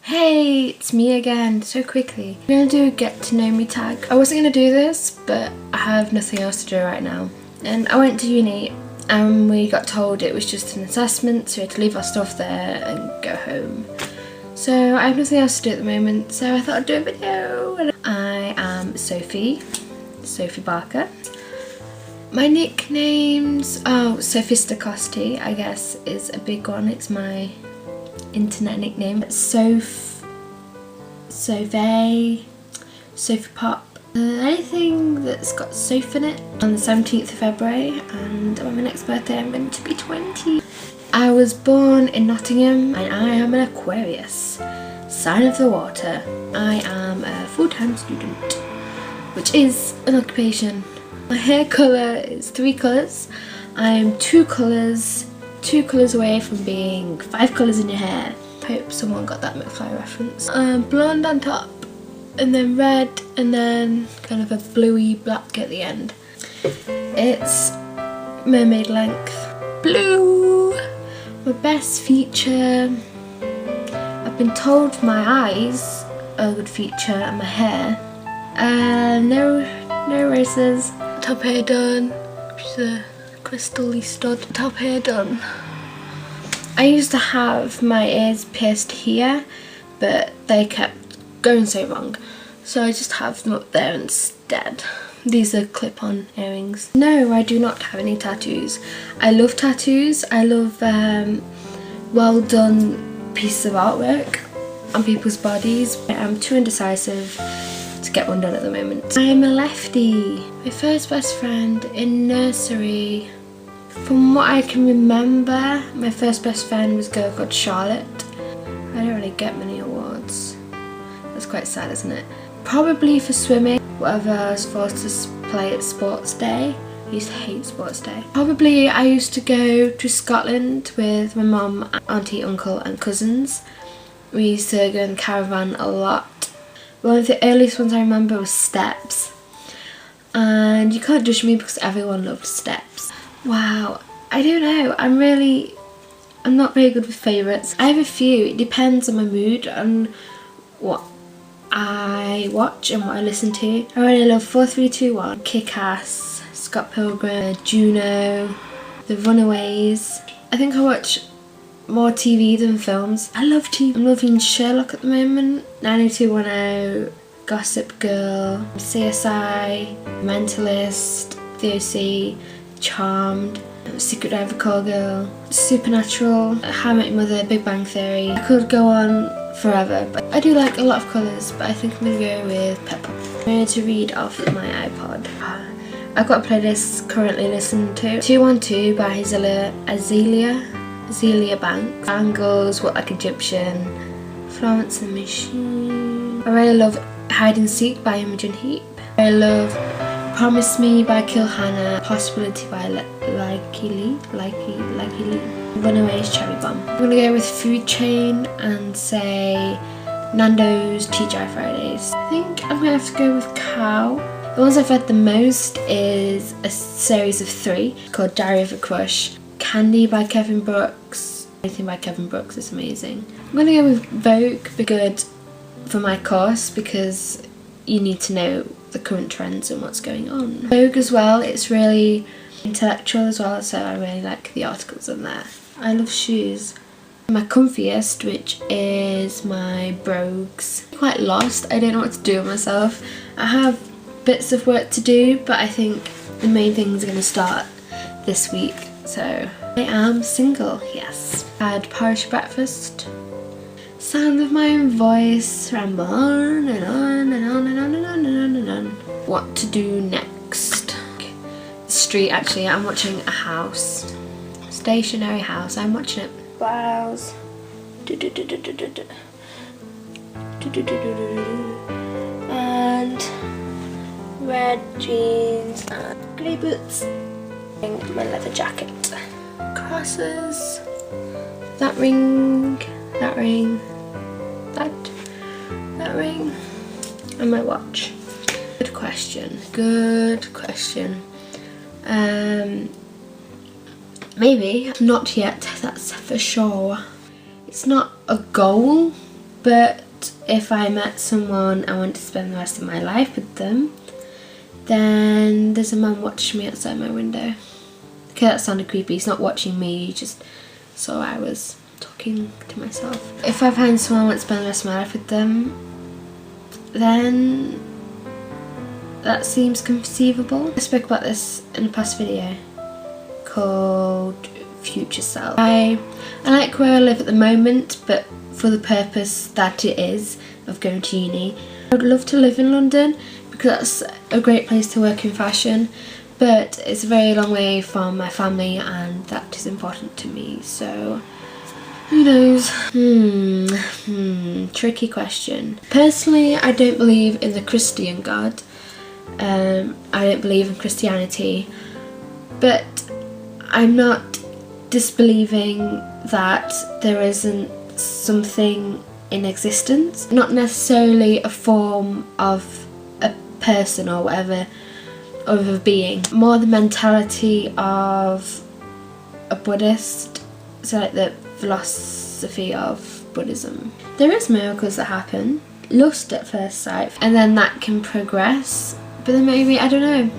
Hey, it's me again, so quickly. I'm gonna do a get to know me tag. I wasn't gonna do this, but I have nothing else to do right now. And I went to uni and we got told it was just an assessment, so we had to leave our stuff there and go home. So I have nothing else to do at the moment, so I thought I'd do a video. I am Sophie Barker. My nicknames, SOPHisticosity, I guess, is a big one. It's my internet nickname. Sophie Pop. Anything that's got Soph in it. On the 17th of February, and on my next birthday I'm going to be 20. I was born in Nottingham and I am an Aquarius, sign of the water. I am a full-time student, which is an occupation. My hair colour is 3 colours. I'm 2 colours away from being 5 colours in your hair. Hope someone got that McFly reference. Blonde on top, and then red, and then kind of a bluey black at the end. It's mermaid length. Blue! My best feature, I've been told my eyes are a good feature, and my hair. No races. Top hair done, which is a crystal-y stud. Top hair done. I used to have my ears pierced here, but they kept going so wrong, so I just have them up there instead. These are clip-on earrings. No, I do not have any tattoos. I love tattoos. I love well done pieces of artwork on people's bodies. I'm too indecisive to get one done at the moment. I'm a lefty. My first best friend in nursery. From what I can remember, my first best friend was a girl called Charlotte. I don't really get many awards. That's quite sad, isn't it? Probably for swimming, whatever I was forced to play at sports day. I used to hate sports day. Probably I used to go to Scotland with my mum, auntie, uncle and cousins. We used to go in the caravan a lot. One of the earliest ones I remember was steps. And you can't judge me because everyone loved steps. Wow, I don't know, I'm not very good with favourites. I have a few. It depends on my mood and what I watch and what I listen to. I really love 4321, Kick-Ass, Scott Pilgrim, Juno, The Runaways. I think I watch more TV than films. I love TV. I'm loving Sherlock at the moment, 90210, Gossip Girl, CSI, Mentalist, The OC, Charmed, Secret Life of Call Girl, Supernatural, How I Met Your Mother, Big Bang Theory. I could go on forever, but I do like a lot of colours, but I think I'm going to go with Pepper. I'm going to read off my iPod. I've got a playlist currently listening to 212 by Azealia Banks, Bangles, What Like Egyptian, Florence and the Machine. I really love Hide and Seek by Imogen Heap. I love Promise Me by Kill Hannah, Possibility by Likey Lee, Runaways, Cherry Bomb. I'm gonna go with Food Chain and say Nando's TGI Fridays. I think I'm gonna have to go with Cow. The ones I've read the most is a series of 3 called Diary of a Crush. Candy by Kevin Brooks. Anything by Kevin Brooks is amazing. I'm gonna go with Vogue, be good for my course because you need to know the current trends and what's going on. Vogue as well, it's really intellectual as well, so I really like the articles on there. I love shoes. My comfiest, which is my brogues. I'm quite lost, I don't know what to do with myself. I have bits of work to do, but I think the main things are going to start this week, so I am single, yes. I had porridge for breakfast. Sound of my own voice, ramble on and on and on and on and on and on and on. What to do next? The street, actually, I'm watching a house. Stationary house, I'm watching it. Blouse. And red jeans and grey boots. And my leather jacket. Crosses. That ring. That ring, that ring, and my watch. Good question, good question. Maybe, not yet, that's for sure. It's not a goal, But if I met someone I want to spend the rest of my life with them, then there's a man watching me outside my window. Okay, that sounded creepy. He's not watching me, he just saw I was talking to myself. If I find someone I want to spend the rest of my life with them, then that seems conceivable. I spoke about this in a past video called Future Self. I like where I live at the moment, but for the purpose that it is of going to uni. I would love to live in London because that's a great place to work in fashion, but it's a very long way from my family and that is important to me, so who knows? Tricky question. Personally, I don't believe in the Christian God. I don't believe in Christianity, but I'm not disbelieving that there isn't something in existence. Not necessarily a form of a person or whatever, of a being. More the mentality of a Buddhist, so like the philosophy of Buddhism. There is miracles that happen, lust at first sight, and then that can progress. But then maybe, I don't know,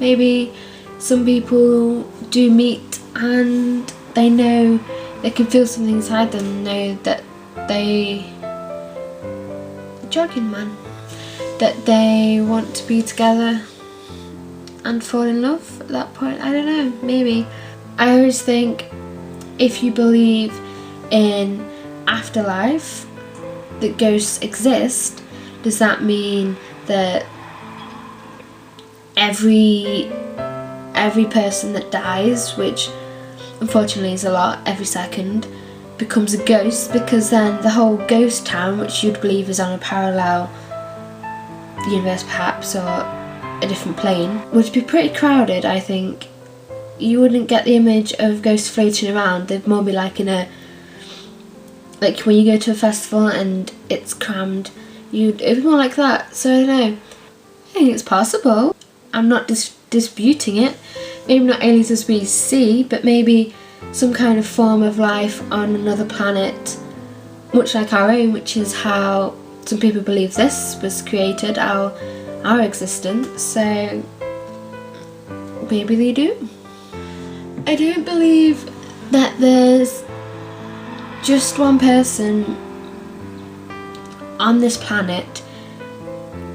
maybe some people do meet and they know, they can feel something inside them, know that they, joking man, that they want to be together and fall in love at that point. I don't know, maybe. I always think if you believe in afterlife, that ghosts exist, does that mean that every person that dies, which unfortunately is a lot, every second, becomes a ghost? Because then the whole ghost town, which you'd believe is on a parallel universe perhaps, or a different plane, would be pretty crowded. I think you wouldn't get the image of ghosts floating around. They'd more be like in a, like when you go to a festival and it's crammed, it'd be more like that. So I don't know, I think it's possible. I'm not disputing it. Maybe not aliens of species C, but maybe some kind of form of life on another planet, much like our own, which is how some people believe this was created, our existence. So maybe they do. I don't believe that there's just one person on this planet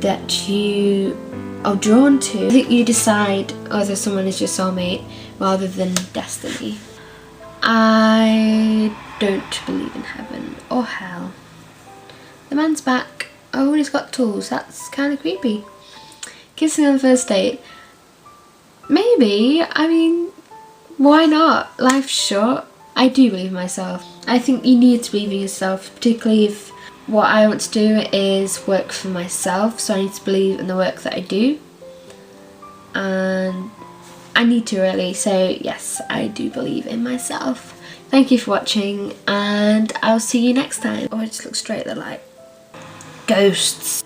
that you are drawn to. I think you decide whether someone is your soulmate rather than destiny. I don't believe in heaven or hell. The man's back. Oh, he's got tools. That's kind of creepy. Kissing on the first date. Maybe. I mean, why not? Life's short. I do believe in myself. I think you need to believe in yourself, particularly if what I want to do is work for myself, so I need to believe in the work that I do. And I need to really, so yes, I do believe in myself. Thank you for watching and I'll see you next time. Oh, I just look straight at the light. Ghosts.